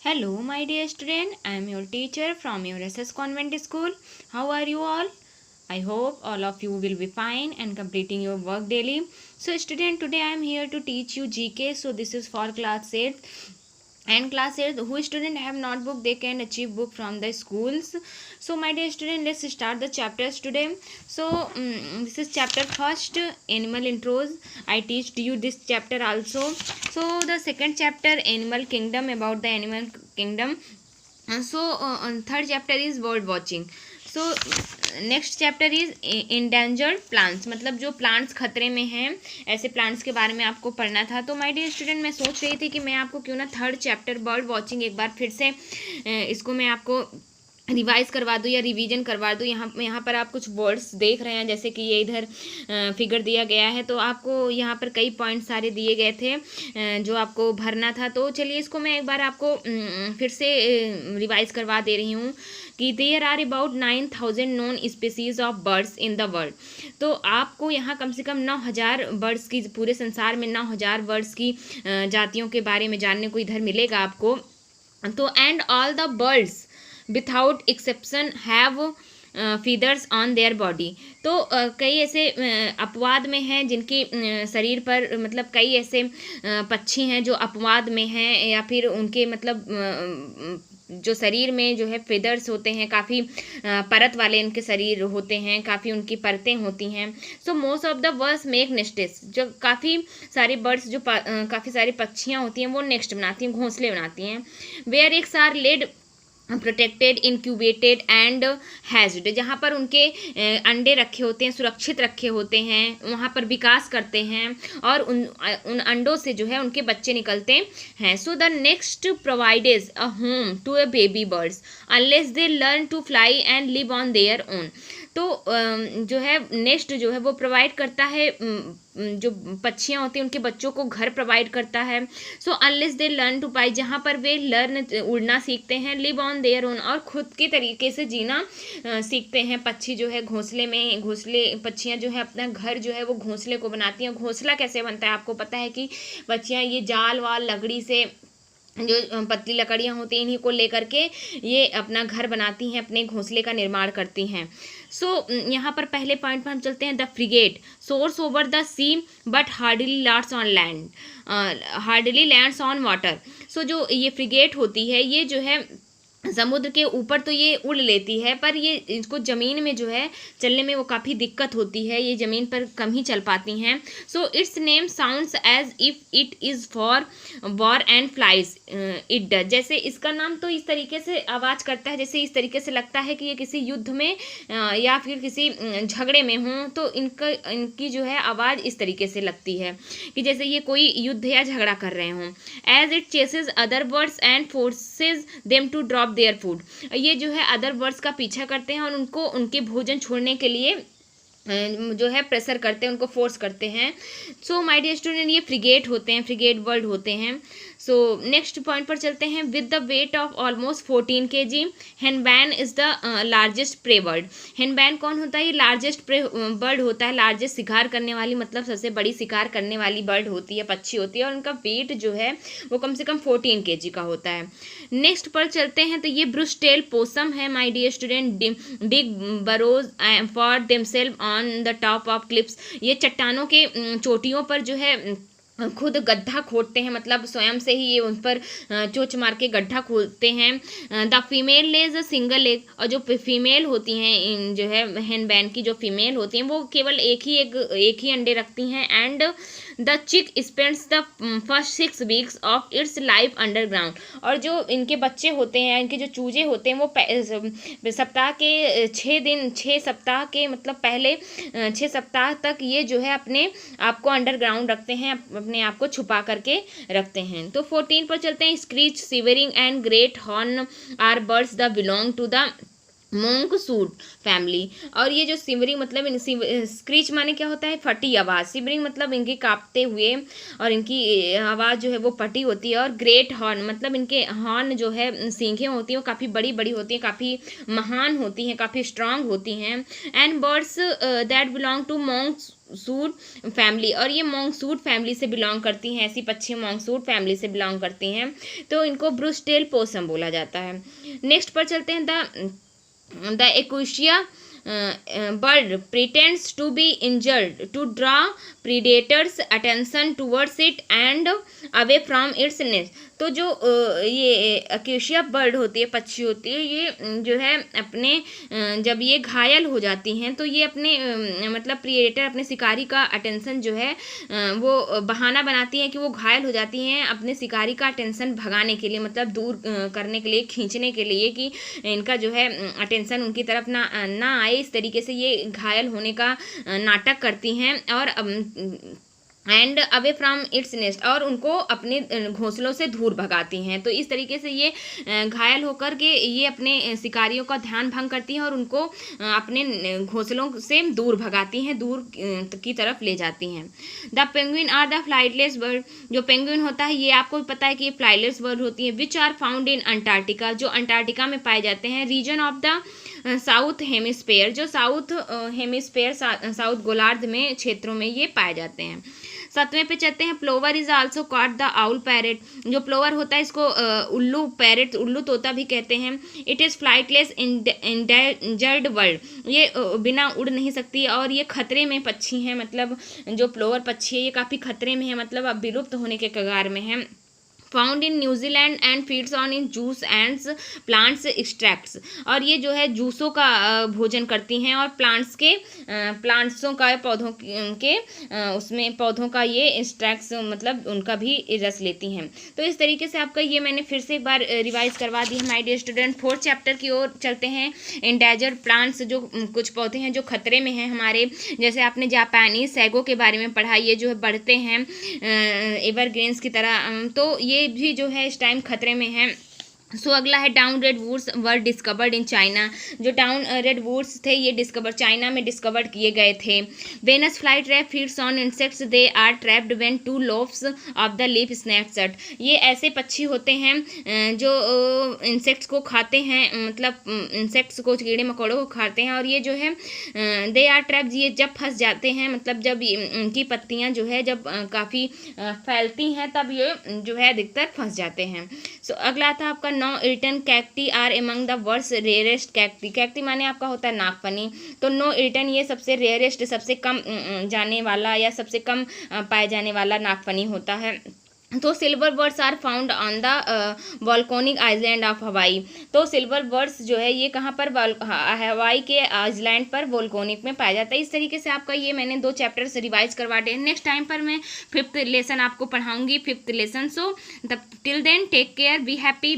Hello, my dear student. I am your teacher from your SS Convent School. How are you all? I hope all of you will be fine and completing your work daily. So, student, today I am here to teach you GK. So, this is for class 8. And class 8, who student have notebook, they can achieve book from the schools. So my dear student, let's start the chapters today. So this is chapter first, animal intros. I teached you this chapter also. So the second chapter, animal kingdom, about the animal kingdom. Third chapter is bird watching. So next chapter is endangered plants, मतलब जो plants खतरे में हैं, ऐसे plants के बारे में आपको पढ़ना था. तो माय डियर स्टूडेंट, मैं सोच रही थी कि मैं आपको क्यों ना थर्ड चैप्टर बर्ड वॉचिंग एक बार फिर से इसको मैं आपको रिवाइज करवा दूँ या रिवीजन करवा दूँ. यहाँ पर आप कुछ वर्ड्स देख रहे हैं, जैसे कि ये इधर फिगर दिया गया है, तो आपको यहाँ पर कई पॉइंट सारे दिए गए थे जो आपको भरना था. तो चलिए इसको मैं एक बार आपको फिर से रिवाइज करवा दे रही हूँ कि there are about 9000 known species of birds in the world. तो आपको यहाँ कम से कम 9000 बर्ड्स की, पूरे संसार में 9000 बर्ड्स की जातियों के बारे में जानने को इधर मिलेगा आपको. तो and all the birds without exception have feathers on their body. तो कई ऐसे अपवाद में हैं जिनके शरीर पर, मतलब कई ऐसे पक्षी हैं जो अपवाद में हैं, या फिर उनके मतलब जो शरीर में जो है फेदर्स होते हैं, काफ़ी परत वाले उनके शरीर होते हैं, काफ़ी उनकी परतें होती हैं. So most of the birds make nests. जो काफ़ी सारे बर्ड्स, जो काफ़ी सारी पक्षियाँ होती हैं, वो नेस्ट बनाती हैं, घोंसले बनाती हैं. Where eggs are laid protected, incubated and hatched. जहाँ पर उनके अंडे रखे होते हैं, सुरक्षित रखे होते हैं, वहाँ पर विकास करते हैं और उन अंडों से जो है उनके बच्चे निकलते हैं. So the nest provides a home to a baby birds unless they learn to fly and live on their own. तो जो है नेक्स्ट जो है वो प्रोवाइड करता है, जो पक्षियाँ होती हैं उनके बच्चों को घर प्रोवाइड करता है. So unless they learn to fly, जहाँ पर वे उड़ना सीखते हैं, लिव ऑन देयर ओन, और खुद के तरीके से जीना सीखते हैं. पक्षी जो है घोंसले पक्षियाँ जो है अपना घर जो है वो घोंसले को बनाती हैं. घोंसला कैसे बनता है आपको पता है कि पक्षियाँ ये जाल वाल लकड़ी से, जो पतली लकड़ियाँ होती हैं, इन्हीं को लेकर के ये अपना घर बनाती हैं, अपने घोंसले का निर्माण करती हैं. सो यहाँ पर पहले पॉइंट पर हम चलते हैं. The frigate soars over the sea but hardly lands on land, hardly lands on water. So जो ये फ्रिगेट होती है, ये जो है समुद्र के ऊपर तो ये उड़ लेती है, पर ये इसको ज़मीन में जो है चलने में वो काफ़ी दिक्कत होती है, ये ज़मीन पर कम ही चल पाती हैं. So its name sounds as if it is for war and flies it does. जैसे इसका नाम तो इस तरीके से आवाज़ करता है, जैसे इस तरीके से लगता है कि ये किसी युद्ध में या फिर किसी झगड़े में हों, तो इनकी जो है आवाज़ इस तरीके से लगती है कि जैसे ये कोई युद्ध या झगड़ा कर रहे हों. As it chases other birds and forces them to drop their food. ये जो है अदर बर्ड्स का पीछा करते हैं और उनको उनके भोजन छोड़ने के लिए जो है प्रेशर करते हैं, उनको फोर्स करते हैं. सो माय डियर स्टूडेंट, ये फ्रिगेट होते हैं, फ्रिगेट बर्ड होते हैं. सो नेक्स्ट पॉइंट पर चलते हैं. With the weight of almost 14 kg, henbane is the largest prey bird. Henbane कौन होता है? ये लार्जेस्ट प्रे बर्ड होता है, लार्जेस्ट शिकार करने वाली, मतलब सबसे बड़ी शिकार करने वाली बर्ड होती है, पक्षी होती है, और उनका वेट जो है वो कम से कम 14 kg का होता है. नेक्स्ट पर चलते हैं. तो ये ब्रूस टेल पोसम है my dear student. Dig burrows for themselves on the top of cliffs. ये चट्टानों के चोटियों पर जो है खुद गड्ढा खोदते हैं, मतलब स्वयं से ही ये उन पर चोंच मार के गड्ढा खोदते हैं. The female lays a single egg. और जो फीमेल होती हैं, जो है हेनबैन की जो फीमेल होती हैं, वो केवल एक ही अंडे रखती हैं. एंड द चिक spends the first 6 weeks of its life underground. और जो इनके बच्चे होते हैं, इनके जो चूजे होते हैं, वो सप्ताह के 6 सप्ताह के, मतलब पहले 6 सप्ताह तक ये जो है अपने आप को अंडरग्राउंड रखते हैं, अपने आप को छुपा करके रखते हैं. तो 14 पर चलते हैं. Screech, shivering and great horn are birds the belong to the monk suit family. और ये जो सिमरिंग मतलब स्क्रीच माने क्या होता है, फटी आवाज़। सिमरिंग मतलब इनके कांपते हुए और इनकी आवाज़ जो है वो फटी होती है। और ग्रेट हॉर्न मतलब इनके हॉर्न जो है सींखें होती हैं वो काफ़ी बड़ी बड़ी होती हैं, काफ़ी महान होती हैं, काफ़ी स्ट्रांग होती हैं। And birds that belong to monk suit family. और ये मोंगसूट फैमिली से बिलोंग करती हैं, ऐसी पक्षी मोंगसूट फैमिली से बिलोंग करती हैं, तो इनको ब्रूसटेल पोसम बोला जाता है। नेक्स्ट पर चलते हैं, the equus bird pretends to be injured to draw predators attention towards it and away from its nest। तो जो ये अकेशिया बर्ड होती है, पक्षी होती है, ये जो है अपने जब ये घायल हो जाती हैं तो ये अपने मतलब प्रिडेटर, अपने शिकारी का अटेंशन जो है वो बहाना बनाती हैं कि वो घायल हो जाती हैं, अपने शिकारी का अटेंशन भगाने के लिए, मतलब दूर करने के लिए, खींचने के लिए, कि इनका जो है अटेंशन उनकी तरफ ना आए। इस तरीके से ये घायल होने का नाटक करती हैं और and away from its nest, और उनको अपने घोंसलों से दूर भगाती हैं। तो इस तरीके से ये घायल होकर के ये अपने शिकारियों का ध्यान भंग करती हैं और उनको अपने घोंसलों से दूर भगाती हैं, दूर की तरफ ले जाती हैं। The penguin are the flightless bird. जो पेंगुइन होता है ये आपको पता है कि ये फ्लाइटलेस बर्ड होती है, which are found in Antarctica, जो अंटार्कटिका में पाए जाते हैं। Region of the south hemisphere, जो साउथ हेमिस्फेयर साउथ गोलार्ध में क्षेत्रों में ये पाए जाते हैं। 7वें पे चलते हैं, plover is also called the owl parrot. जो प्लोवर होता है इसको उल्लू पैरेट, उल्लू तोता भी कहते हैं। It is flightless endangered bird, ये बिना उड़ नहीं सकती और ये खतरे में पक्षी हैं। मतलब जो प्लोवर पक्षी है ये काफ़ी खतरे में है, मतलब अब विलुप्त होने के कगार में है। Found in New Zealand and feeds on in juice and plants extracts. और ये जो है जूसों का भोजन करती हैं और प्लांट्सों का, पौधों के उसमें पौधों का ये एक्सट्रैक्ट्स मतलब उनका भी रस लेती हैं। तो इस तरीके से आपका ये मैंने फिर से एक बार रिवाइज करवा दी है my dear student. 4th chapter की ओर चलते हैं। एंडेंजर्ड प्लांट्स, जो कुछ पौधे हैं जो खतरे में हैं हमारे, जैसे आपने जापानी सैगो के बारे में पढ़ा, ये जो है बढ़ते हैं एवरग्रीन्स की तरह, तो ये भी जो है इस टाइम खतरे में है। सो अगला है dawn redwoods were discovered in China. जो डाउन रेड वुड्स थे ये चाइना में डिस्कवर किए गए थे। Venus flytrap feeds on insects, they are trapped when 2 lobes of the leaf snaps. ये ऐसे पक्षी होते हैं जो इंसेक्ट्स को खाते हैं, मतलब इंसेक्ट्स को, कीड़े मकोड़ों को खाते हैं, और ये जो है दे आर ट्रैप्ड, ये जब फंस जाते हैं, मतलब जब इनकी पत्तियां जो है जब काफ़ी फैलती हैं तब ये जो है अधिकतर फंस जाते हैं। सो अगला था आपका Knowlton cacti are among the world's rarest cacti. Cacti माने आपका होता है नागफनी, तो नो इरिटन ये सबसे रेयरेस्ट, सबसे कम जाने वाला या सबसे कम पाए जाने वाला नागफनी होता है। तो silver birds are found on the volcanic island of Hawaii. तो सिल्वर बर्ड्स जो है ये कहाँ पर, हवाई के आइलैंड पर वॉल्कोनिक में पाया जाता है। इस तरीके से आपका ये मैंने 2 चैप्टर्स रिवाइज करवा दिए। नेक्स्ट टाइम पर मैं 5th लेसन आपको पढ़ाऊंगी, 5th lesson. So till then take care, be happy.